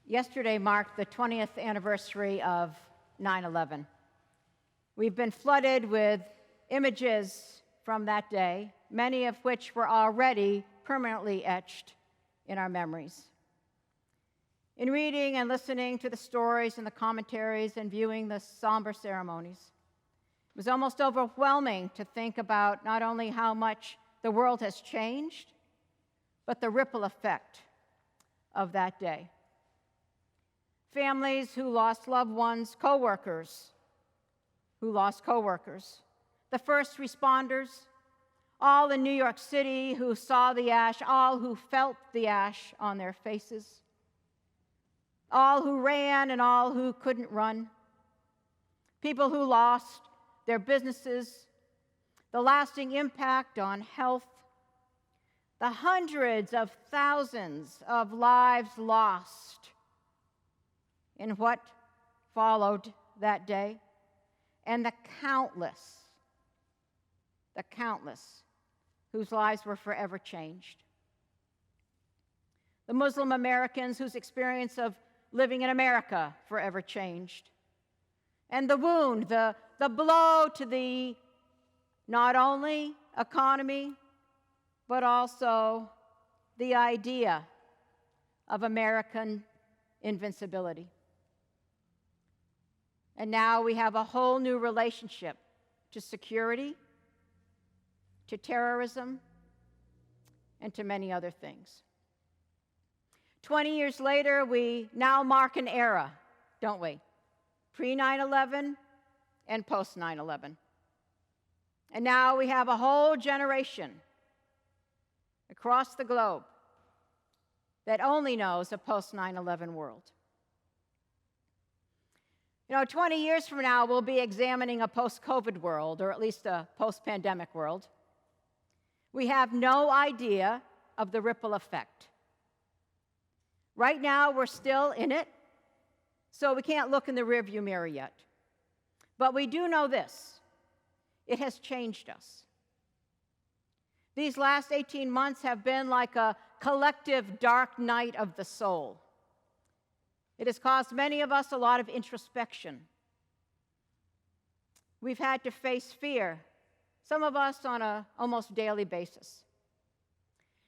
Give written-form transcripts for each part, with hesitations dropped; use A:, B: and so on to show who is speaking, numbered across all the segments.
A: Yesterday marked the 20th anniversary of 9/11. We've been flooded with images from that day, many of which were already permanently etched in our memories. In reading and listening to the stories and the commentaries and viewing the somber ceremonies, it was almost overwhelming to think about not only how much the world has changed, but the ripple effect of that day. Families who lost loved ones, coworkers who lost coworkers, the first responders, all in New York City who saw the ash, all who felt the ash on their faces, all who ran and all who couldn't run, people who lost their businesses, the lasting impact on health, the hundreds of thousands of lives lost in what followed that day, and the countless whose lives were forever changed. The Muslim Americans whose experience of living in America forever changed. And the wound, the blow to the not only economy, but also the idea of American invincibility. And now we have a whole new relationship to security, to terrorism, and to many other things. 20 years later, we now mark an era, don't we? Pre-9/11 and post-9/11. And now we have a whole generation across the globe that only knows a post-9/11 world. 20 years from now, we'll be examining a post-COVID world, or at least a post-pandemic world. We have no idea of the ripple effect. Right now, we're still in it, so we can't look in the rearview mirror yet. But we do know this: it has changed us. These last 18 months have been like a collective dark night of the soul. It has caused many of us a lot of introspection. We've had to face fear, some of us on an almost daily basis.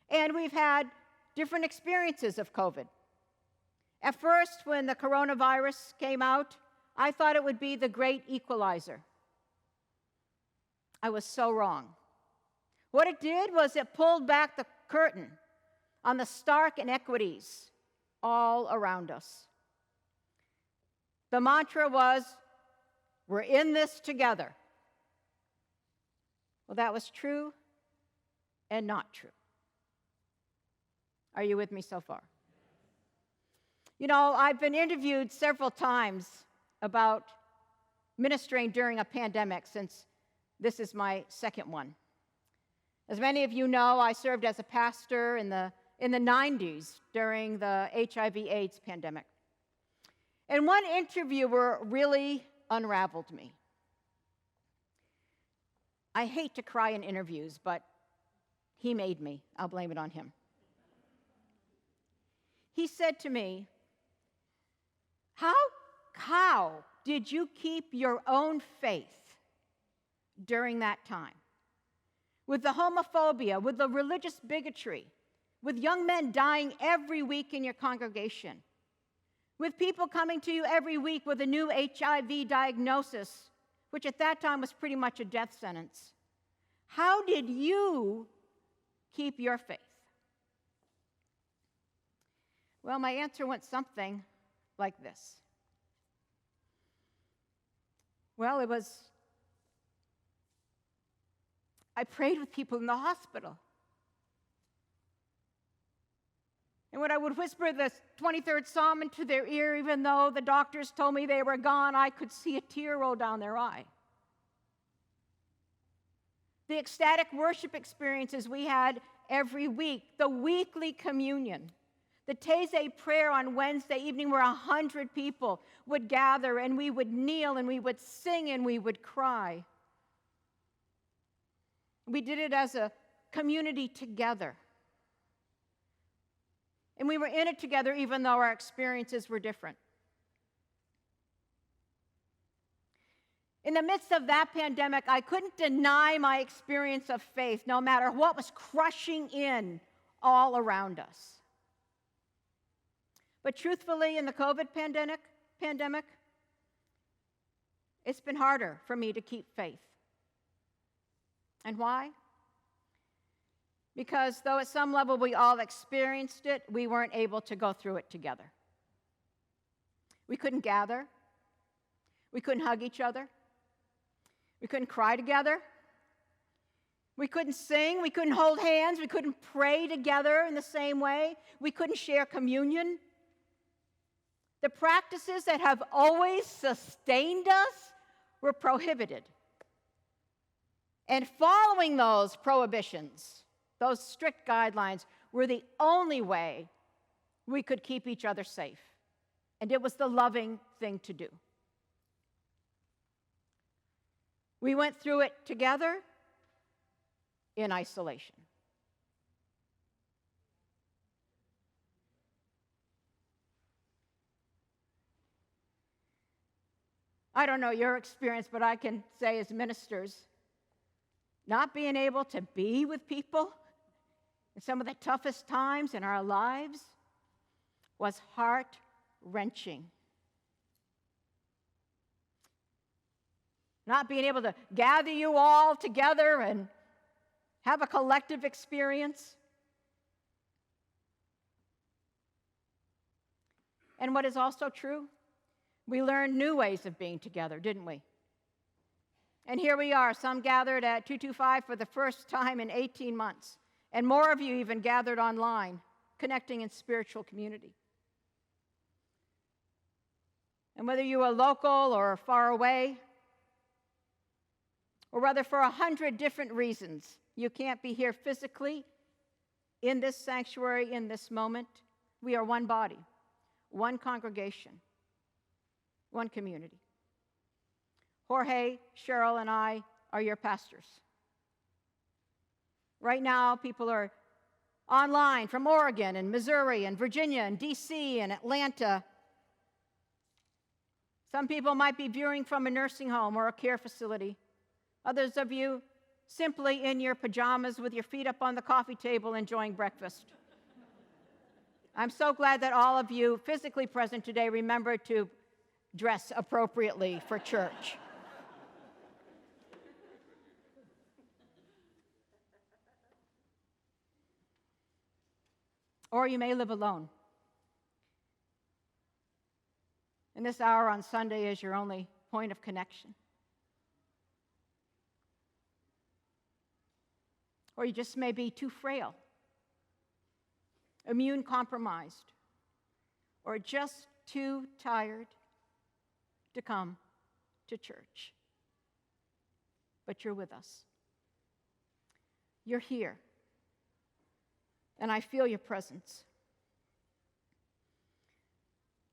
A: And we've had different experiences of COVID. At first, when the coronavirus came out, I thought it would be the great equalizer. I was so wrong. What it did was it pulled back the curtain on the stark inequities all around us. The mantra was, "We're in this together." Well, that was true and not true. Are you with me so far? I've been interviewed several times about ministering during a pandemic, since this is my second one. As many of you know, I served as a pastor in the 90s during the HIV/AIDS pandemic. And one interviewer really unraveled me. I hate to cry in interviews, but he made me. I'll blame it on him. He said to me, How did you keep your own faith during that time? With the homophobia, with the religious bigotry, with young men dying every week in your congregation, with people coming to you every week with a new HIV diagnosis, which at that time was pretty much a death sentence. How did you keep your faith? Well, my answer went something like this. Well, I prayed with people in the hospital. And when I would whisper the 23rd Psalm into their ear, even though the doctors told me they were gone, I could see a tear roll down their eye. The ecstatic worship experiences we had every week, the weekly communion, the Taizé prayer on Wednesday evening where 100 people would gather and we would kneel and we would sing and we would cry. We did it as a community together. And we were in it together even though our experiences were different. In the midst of that pandemic, I couldn't deny my experience of faith, no matter what was crushing in all around us. But truthfully, in the COVID pandemic, it's been harder for me to keep faith. And why? Because though at some level we all experienced it, we weren't able to go through it together. We couldn't gather. We couldn't hug each other. We couldn't cry together. We couldn't sing. We couldn't hold hands. We couldn't pray together in the same way. We couldn't share communion. The practices that have always sustained us were prohibited. And following those prohibitions, those strict guidelines, were the only way we could keep each other safe. And it was the loving thing to do. We went through it together in isolation. I don't know your experience, but I can say as ministers, not being able to be with people in some of the toughest times in our lives was heart-wrenching. Not being able to gather you all together and have a collective experience. And what is also true, we learned new ways of being together, didn't we? And here we are, some gathered at 225 for the first time in 18 months. And more of you even gathered online, connecting in spiritual community. And whether you are local or far away, or whether for 100 different reasons you can't be here physically in this sanctuary, in this moment, we are one body, one congregation, one community. Jorge, Cheryl, and I are your pastors. Right now, people are online from Oregon and Missouri and Virginia and D.C. and Atlanta. Some people might be viewing from a nursing home or a care facility. Others of you simply in your pajamas with your feet up on the coffee table enjoying breakfast. I'm so glad that all of you physically present today remembered to dress appropriately for church. Or you may live alone. And this hour on Sunday is your only point of connection. Or you just may be too frail, immune compromised, or just too tired to come to church. But you're with us. You're here. And I feel your presence.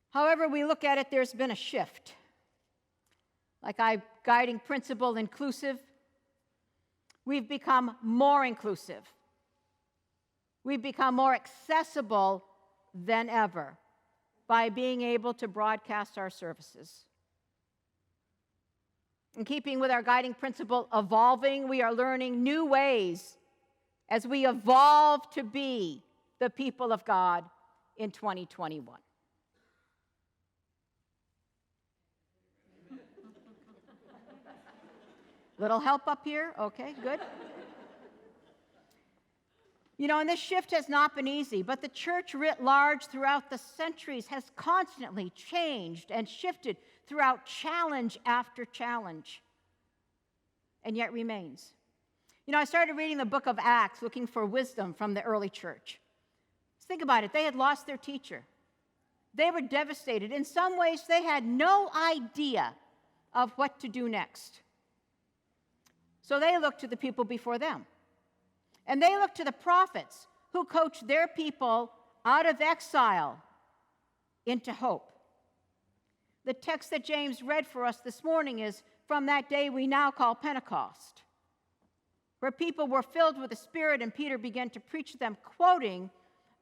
A: However we look at it, there's been a shift. Like our guiding principle, inclusive, we've become more inclusive. We've become more accessible than ever by being able to broadcast our services. In keeping with our guiding principle, evolving, we are learning new ways as we evolve to be the people of God in 2021. Little help up here? Okay, good. You know, and this shift has not been easy, but the church writ large throughout the centuries has constantly changed and shifted throughout challenge after challenge, and yet remains. You know, I started reading the book of Acts looking for wisdom from the early church. Think about it. They had lost their teacher. They were devastated. In some ways, they had no idea of what to do next. So they looked to the people before them. And they looked to the prophets who coached their people out of exile into hope. The text that James read for us this morning is from that day we now call Pentecost, where people were filled with the Spirit and Peter began to preach to them, quoting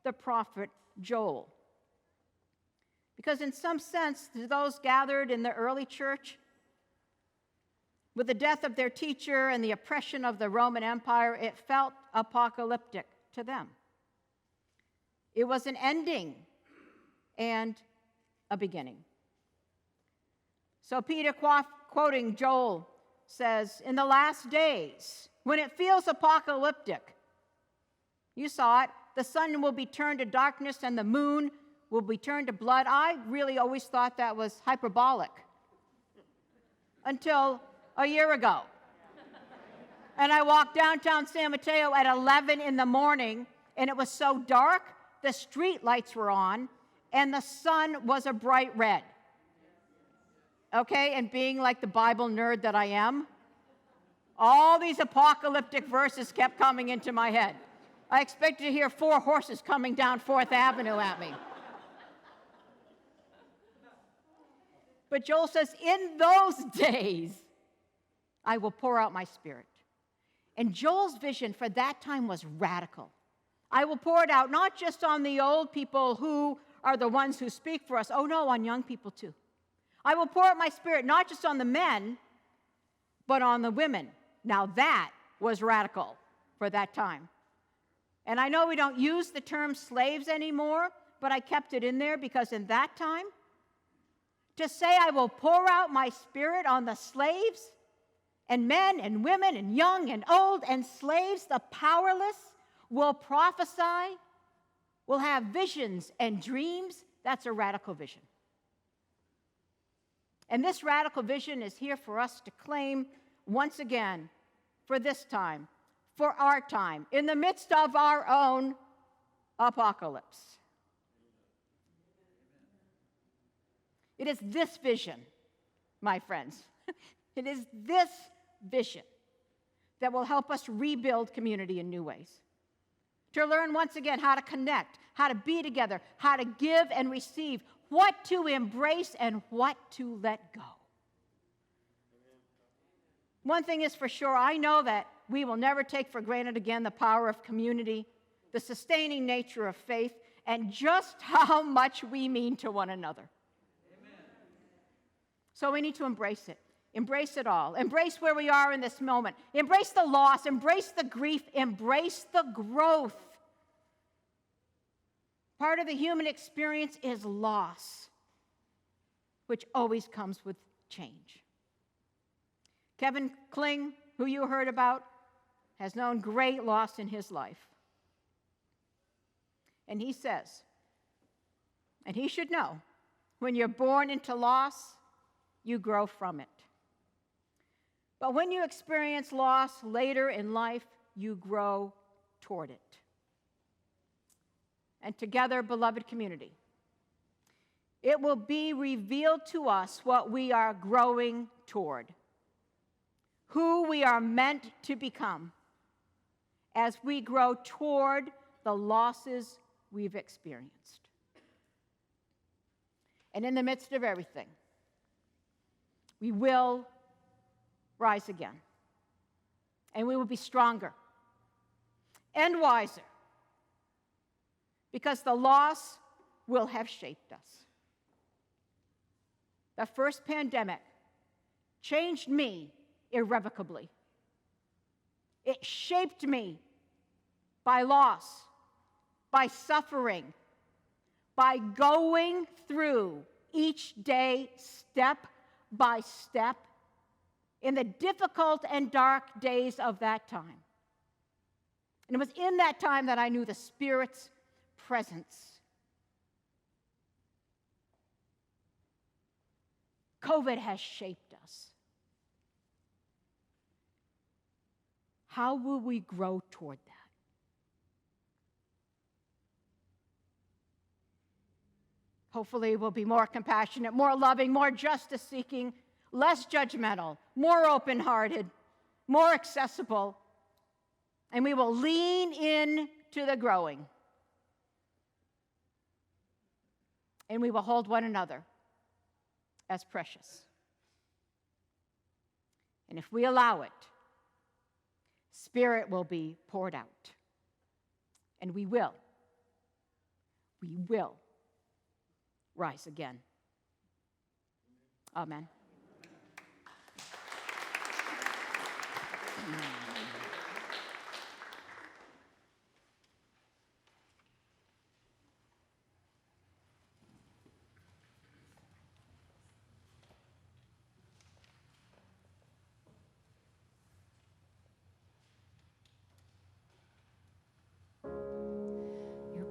A: the prophet Joel. Because in some sense, to those gathered in the early church, with the death of their teacher and the oppression of the Roman Empire, it felt apocalyptic to them. It was an ending and a beginning. So Peter, quoting Joel, says, in the last days, when it feels apocalyptic, you saw it, the sun will be turned to darkness and the moon will be turned to blood. I really always thought that was hyperbolic until a year ago. And I walked downtown San Mateo at 11 in the morning, and it was so dark, the street lights were on, and the sun was a bright red. Okay, and being like the Bible nerd that I am, all these apocalyptic verses kept coming into my head. I expected to hear 4 horses coming down 4th Avenue at me. But Joel says, in those days, I will pour out my Spirit. And Joel's vision for that time was radical. I will pour it out not just on the old people who are the ones who speak for us. Oh no, on young people too. I will pour out my Spirit not just on the men, but on the women. Now that was radical for that time. And I know we don't use the term slaves anymore, but I kept it in there because in that time, to say I will pour out my Spirit on the slaves and men and women and young and old and slaves, the powerless, will prophesy, will have visions and dreams, that's a radical vision. And this radical vision is here for us to claim once again, for this time, for our time, in the midst of our own apocalypse. It is this vision, my friends. It is this vision that will help us rebuild community in new ways. To learn once again how to connect, how to be together, how to give and receive, what to embrace and what to let go. One thing is for sure, I know that we will never take for granted again the power of community, the sustaining nature of faith, and just how much we mean to one another. Amen. So we need to embrace it. Embrace it all. Embrace where we are in this moment. Embrace the loss. Embrace the grief. Embrace the growth. Part of the human experience is loss, which always comes with change. Kevin Kling, who you heard about, has known great loss in his life. And he says, and he should know, when you're born into loss, you grow from it. But when you experience loss later in life, you grow toward it. And together, beloved community, it will be revealed to us what we are growing toward, who we are meant to become as we grow toward the losses we've experienced. And in the midst of everything, we will rise again. And we will be stronger and wiser because the loss will have shaped us. The first pandemic changed me irrevocably. It shaped me by loss, by suffering, by going through each day step by step in the difficult and dark days of that time. And it was in that time that I knew the Spirit's presence. COVID has shaped us. How will we grow toward that? Hopefully, we'll be more compassionate, more loving, more justice-seeking, less judgmental, more open-hearted, more accessible, and we will lean in to the growing. And we will hold one another as precious. And if we allow it, Spirit will be poured out. And we will we will rise again. Amen.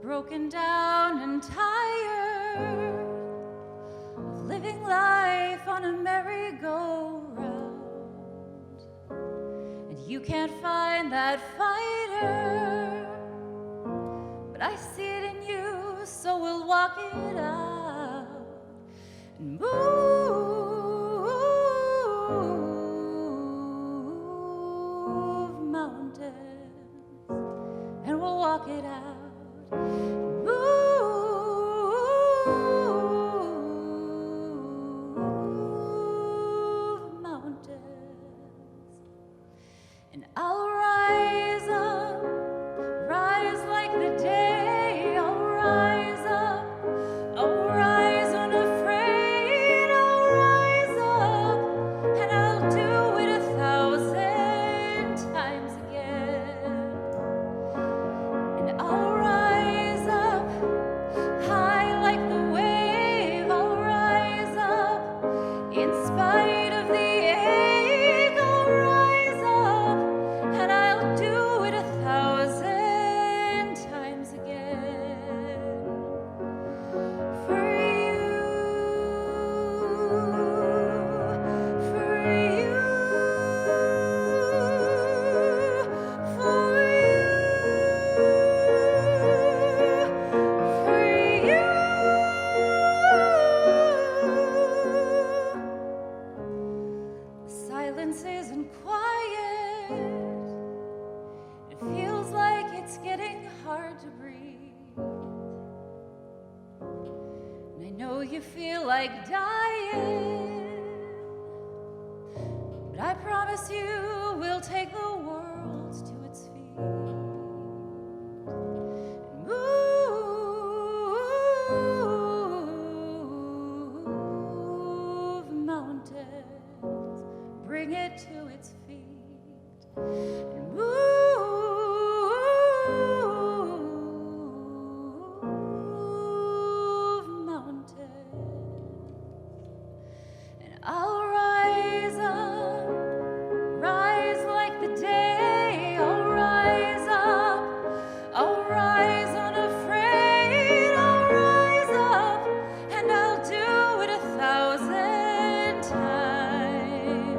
B: Broken down and tired of living life on a merry-go-round, and you can't find that fighter, but I see it in you, so we'll walk it out and move mountains, and we'll walk it out. Move mountains, and I'll rise up, rise like the day. I'll rise up, I'll rise unafraid. I'll rise up, and I'll do it 1,000 times again. And I'll rise up, high like the wave. I'll rise up, in spite of the ache. I'll rise up, and I'll do it 1,000 times again. For you, for you, for you. Silence isn't quiet. It feels like it's getting hard to breathe. And I know you feel like dying, but I promise you we'll take the world to its feet and move mountains, bring it to its feet, and move mountains. And I'll rise up, rise like the day. I'll rise up, I'll rise unafraid. I'll rise up, and I'll do it 1,000 times.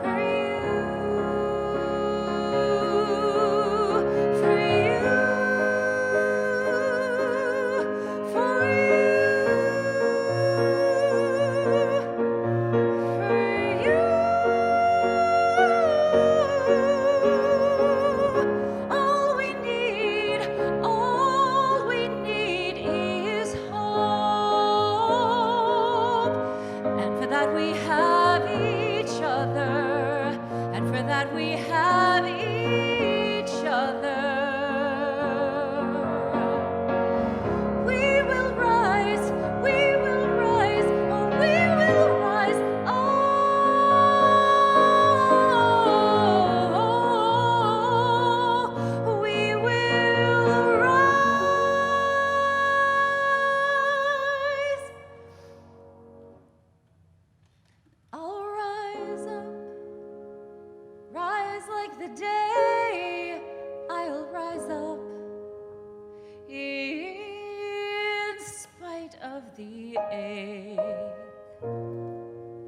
B: For you, for you, for you, all we need is hope. And for that we have each other. And for that we have each other. We will rise, oh, we will rise. Oh, we will rise. I'll rise up, rise like the day. I'll rise up, in spite of the ache.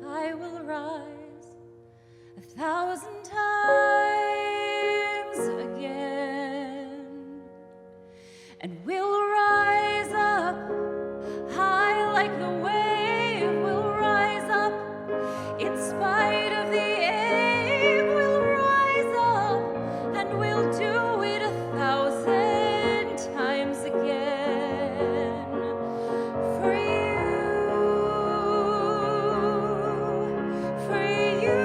B: I will rise 1,000 times again, and we'll rise up, high like the wave. We'll rise up, in spite of the ache. We'll rise up, and we'll do it 1,000 times again. For you, for you,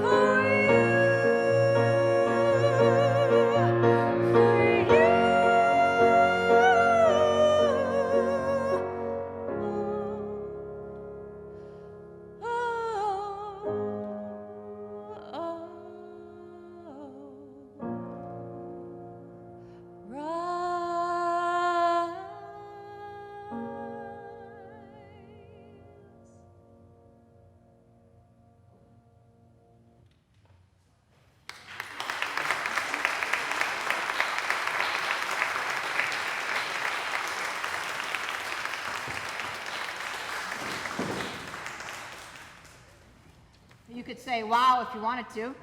B: for you.
A: say wow if you wanted to.